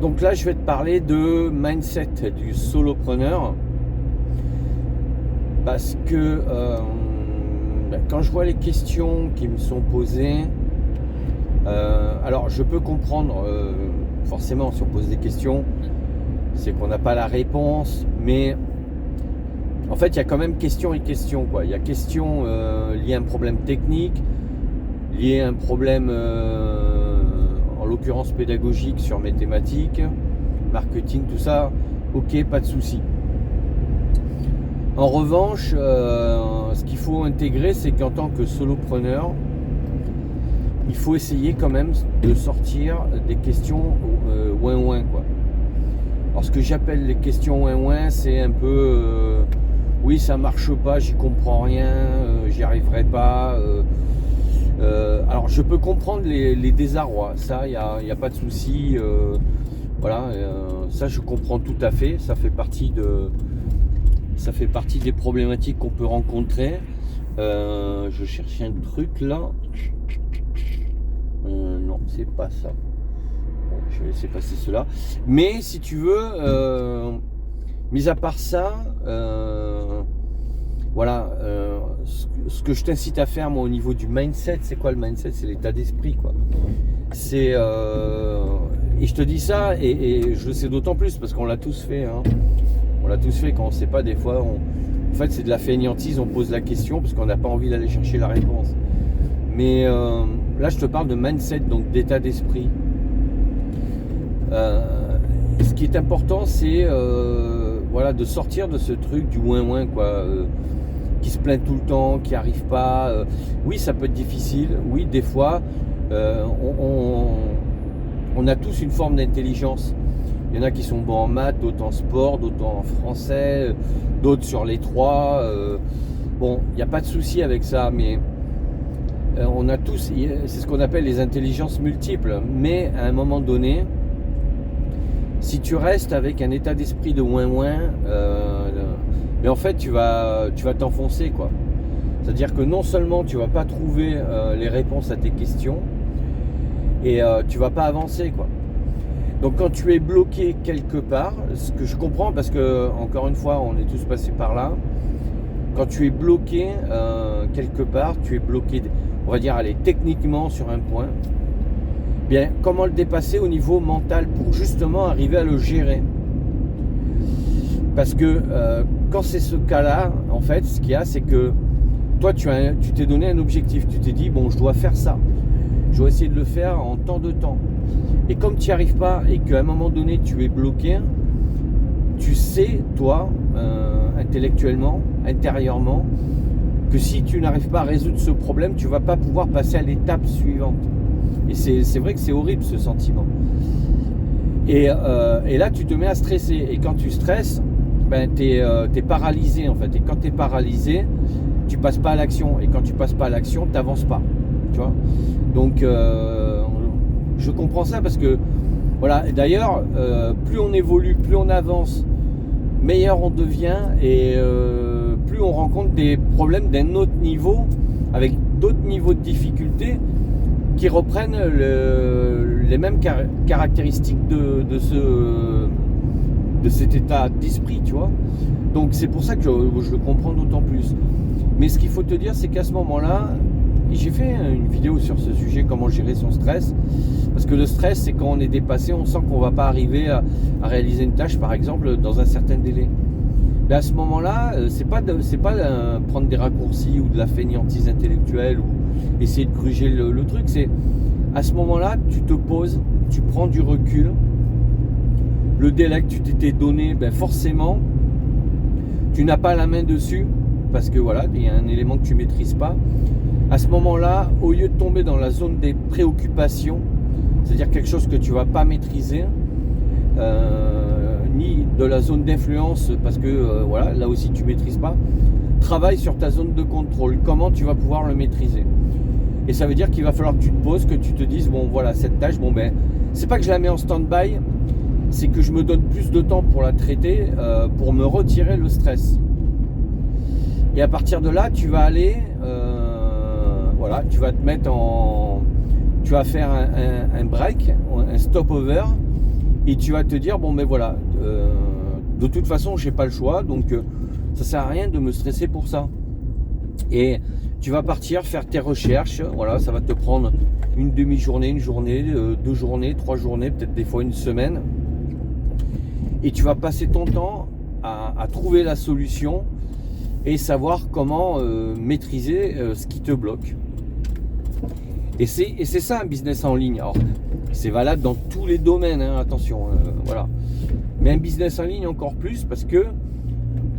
Donc là, je vais te parler de mindset du solopreneur. Parce que quand je vois les questions qui me sont posées, alors je peux comprendre, forcément, si on pose des questions, c'est qu'on n'a pas la réponse, mais en fait, il y a quand même question et question, quoi. Il y a question liée à un problème technique, lié à un problème, en l'occurrence pédagogique sur mes thématiques, marketing, tout ça, ok, pas de souci. En revanche, ce qu'il faut intégrer, c'est qu'en tant que solopreneur, il faut essayer quand même de sortir des questions ouin-ouin, quoi. Alors ce que j'appelle les questions ouin-ouin, c'est un peu oui, ça marche pas, j'y comprends rien, j'y arriverai pas. Alors je peux comprendre les désarrois, ça, il n'y a pas de souci. Voilà, ça je comprends tout à fait, ça fait partie des problématiques qu'on peut rencontrer. Je cherchais un truc là. Non, c'est pas ça. Bon, je vais laisser passer cela. Mais si tu veux, mis à part ça, voilà, ce que je t'incite à faire moi au niveau du mindset, c'est quoi le mindset? C'est l'état d'esprit, quoi. C'est et je te dis ça et je le sais d'autant plus parce qu'on l'a tous fait, hein. On l'a tous fait quand on ne sait pas, des fois en fait c'est de la fainéantise, on pose la question parce qu'on n'a pas envie d'aller chercher la réponse. Mais là je te parle de mindset, donc d'état d'esprit. Ce qui est important, c'est voilà, de sortir de ce truc du ouin-ouin, quoi, qui se plaint tout le temps, qui n'arrive pas. Oui, ça peut être difficile, oui, des fois on a tous une forme d'intelligence. Il y en a qui sont bons en maths, d'autres en sport, d'autres en français, d'autres sur les trois. Bon, il n'y a pas de souci avec ça, mais on a tous, c'est ce qu'on appelle les intelligences multiples. Mais à un moment donné, si tu restes avec un état d'esprit de ouin-ouin, mais en fait tu vas t'enfoncer, quoi. C'est-à-dire que non seulement tu vas pas trouver les réponses à tes questions, et tu vas pas avancer, quoi. Donc quand tu es bloqué quelque part, ce que je comprends, parce que encore une fois on est tous passés par là, quand tu es bloqué quelque part, tu es bloqué, on va dire, allez, techniquement sur un point, bien comment le dépasser au niveau mental pour justement arriver à le gérer? Parce que quand c'est ce cas-là, en fait, ce qu'il y a, c'est que toi tu t'es donné un objectif, tu t'es dit bon, je dois faire ça, je dois essayer de le faire en tant de temps. Et comme tu n'y arrives pas et qu'à un moment donné tu es bloqué, tu sais, toi, intellectuellement, intérieurement, que si tu n'arrives pas à résoudre ce problème, tu ne vas pas pouvoir passer à l'étape suivante. Et c'est vrai que c'est horrible, ce sentiment. Et là, tu te mets à stresser. Et quand tu stresses, ben, tu es paralysé, en fait. Et quand tu es paralysé, tu ne passes pas à l'action. Et quand tu ne passes pas à l'action, tu n'avances pas. Tu vois? Donc, je comprends ça parce que, voilà, et d'ailleurs, plus on évolue, plus on avance, meilleur on devient et plus on rencontre des problèmes d'un autre niveau, avec d'autres niveaux de difficulté qui reprennent les mêmes caractéristiques de cet état d'esprit, tu vois. Donc c'est pour ça que je le comprends d'autant plus. Mais ce qu'il faut te dire, c'est qu'à ce moment-là, j'ai fait une vidéo sur ce sujet, comment gérer son stress. Parce que le stress, c'est quand on est dépassé, on sent qu'on ne va pas arriver à réaliser une tâche, par exemple, dans un certain délai. Mais à ce moment-là, c'est pas prendre des raccourcis ou de la fainéantise intellectuelle ou essayer de gruger le truc. C'est à ce moment-là, tu te poses, tu prends du recul. Le délai que tu t'étais donné, ben forcément, tu n'as pas la main dessus parce que voilà, il y a un élément que tu ne maîtrises pas. À ce moment-là, au lieu de tomber dans la zone des préoccupations, c'est-à-dire quelque chose que tu ne vas pas maîtriser, ni de la zone d'influence, parce que voilà, là aussi tu ne maîtrises pas, travaille sur ta zone de contrôle, comment tu vas pouvoir le maîtriser. Et ça veut dire qu'il va falloir que tu te poses, que tu te dises, bon voilà, cette tâche, bon ben, c'est pas que je la mets en stand-by, c'est que je me donne plus de temps pour la traiter, pour me retirer le stress. Et à partir de là, tu vas aller, voilà, tu vas te mettre en... Tu vas faire un break, un stop-over, et tu vas te dire bon mais voilà, de toute façon j'ai pas le choix, donc ça sert à rien de me stresser pour ça. Et tu vas partir faire tes recherches, voilà, ça va te prendre une demi-journée, une journée, 2 journées, 3 journées, peut-être des fois une semaine. Et tu vas passer ton temps à trouver la solution et savoir comment maîtriser ce qui te bloque. Et c'est ça un business en ligne. Alors, c'est valable dans tous les domaines, hein, attention, voilà. Mais un business en ligne encore plus parce que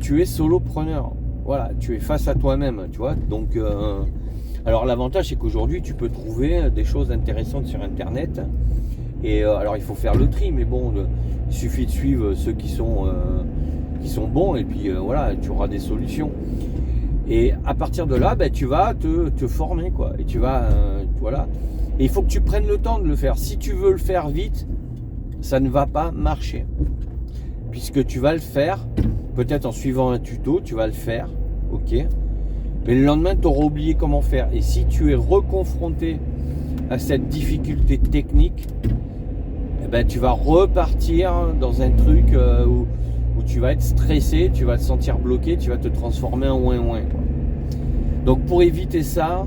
tu es solopreneur. Voilà, tu es face à toi-même, tu vois. Donc, alors l'avantage c'est qu'aujourd'hui tu peux trouver des choses intéressantes sur Internet. Et alors il faut faire le tri, mais bon, il suffit de suivre ceux qui sont bons et puis voilà, tu auras des solutions. Et à partir de là, tu vas te former, quoi. Et tu vas, voilà. Et il faut que tu prennes le temps de le faire. Si tu veux le faire vite, ça ne va pas marcher. Puisque tu vas le faire, peut-être en suivant un tuto, tu vas le faire, ok. Mais le lendemain, tu auras oublié comment faire. Et si tu es reconfronté à cette difficulté technique, tu vas repartir dans un truc où tu vas être stressé, tu vas te sentir bloqué, tu vas te transformer en ouin-ouin. Donc pour éviter ça,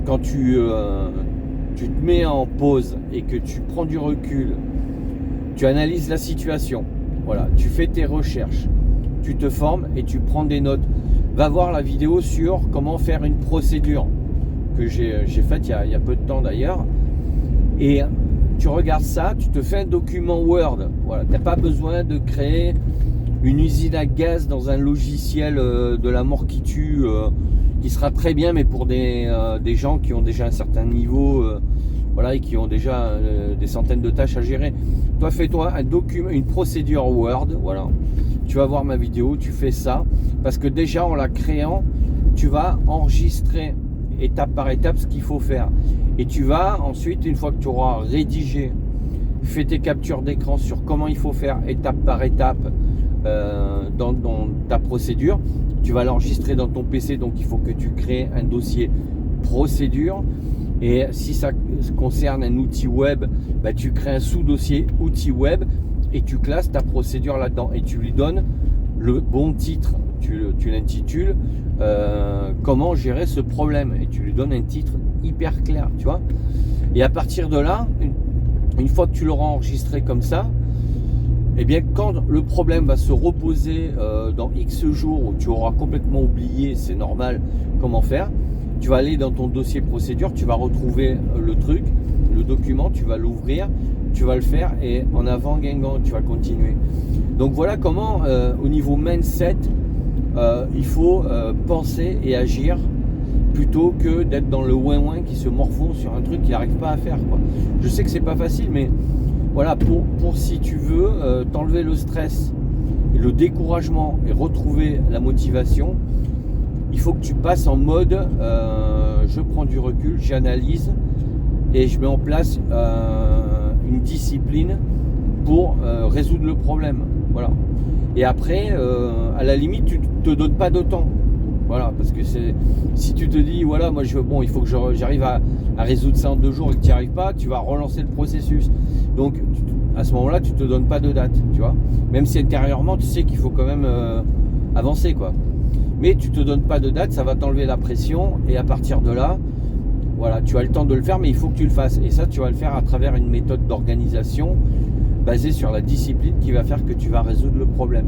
quand tu te mets en pause et que tu prends du recul, tu analyses la situation, voilà, tu fais tes recherches, tu te formes et tu prends des notes. Va voir la vidéo sur comment faire une procédure que j'ai faite il y a peu de temps d'ailleurs. Et tu regardes ça, tu te fais un document Word. Voilà, tu n'as pas besoin de créer une usine à gaz dans un logiciel de la mort qui tue, qui sera très bien, mais pour des gens qui ont déjà un certain niveau, voilà, et qui ont déjà des centaines de tâches à gérer. Toi, fais-toi un document, une procédure Word, voilà. Tu vas voir ma vidéo, tu fais ça, parce que déjà en la créant, tu vas enregistrer étape par étape ce qu'il faut faire. Et tu vas ensuite, une fois que tu auras rédigé, fait tes captures d'écran sur comment il faut faire étape par étape dans ta procédure, tu vas l'enregistrer dans ton PC. Donc il faut que tu crées un dossier procédure. Et si ça concerne un outil web, tu crées un sous-dossier outil web et tu classes ta procédure là-dedans et tu lui donnes le bon titre. Tu l'intitules comment gérer ce problème et tu lui donnes un titre hyper clair, tu vois. Et à partir de là, une fois que tu l'auras enregistré comme ça, eh bien quand le problème va se reposer dans X jours où tu auras complètement oublié, c'est normal, comment faire, tu vas aller dans ton dossier procédure, tu vas retrouver le truc, le document, tu vas l'ouvrir, tu vas le faire et en avant Guingamp, tu vas continuer. Donc voilà comment au niveau mindset, il faut penser et agir plutôt que d'être dans le ouin-ouin qui se morfond sur un truc qu'il n'arrive pas à faire, quoi. Je sais que c'est pas facile, mais voilà, pour si tu veux t'enlever le stress, le découragement et retrouver la motivation, il faut que tu passes en mode je prends du recul, j'analyse et je mets en place une discipline pour résoudre le problème. Voilà. Et après, à la limite, tu te donnes pas de temps. Voilà, parce que si tu te dis, voilà, moi il faut que j'arrive à résoudre ça en 2 jours et que tu n'y arrives pas, tu vas relancer le processus. Donc à ce moment-là, tu te donnes pas de date, tu vois. Même si intérieurement, tu sais qu'il faut quand même avancer, quoi. Mais tu te donnes pas de date, ça va t'enlever la pression et à partir de là, voilà, tu as le temps de le faire, mais il faut que tu le fasses. Et ça, tu vas le faire à travers une méthode d'organisation basée sur la discipline qui va faire que tu vas résoudre le problème.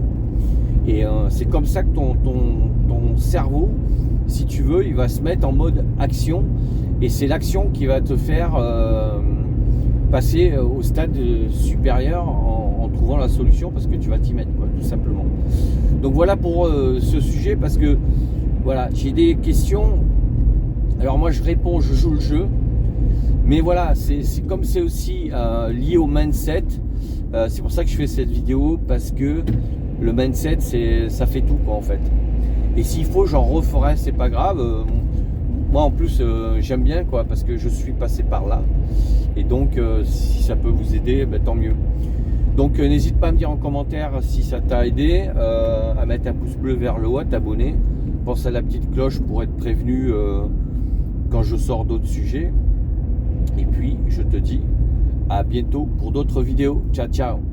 Et c'est comme ça que ton cerveau, si tu veux, il va se mettre en mode action. Et c'est l'action qui va te faire passer au stade supérieur en trouvant la solution, parce que tu vas t'y mettre, quoi, tout simplement. Donc voilà pour ce sujet, parce que voilà, j'ai des questions. Alors moi je réponds, je joue le jeu. Mais voilà, c'est comme c'est aussi lié au mindset. C'est pour ça que je fais cette vidéo, parce que le mindset, ça fait tout, quoi, en fait. Et s'il faut, j'en referai, c'est pas grave. Moi en plus j'aime bien, quoi, parce que je suis passé par là. Et donc si ça peut vous aider, tant mieux. Donc n'hésite pas à me dire en commentaire si ça t'a aidé, à mettre un pouce bleu vers le haut, à t'abonner. Pense à la petite cloche pour être prévenu quand je sors d'autres sujets. Et puis je te dis à bientôt pour d'autres vidéos. Ciao, ciao.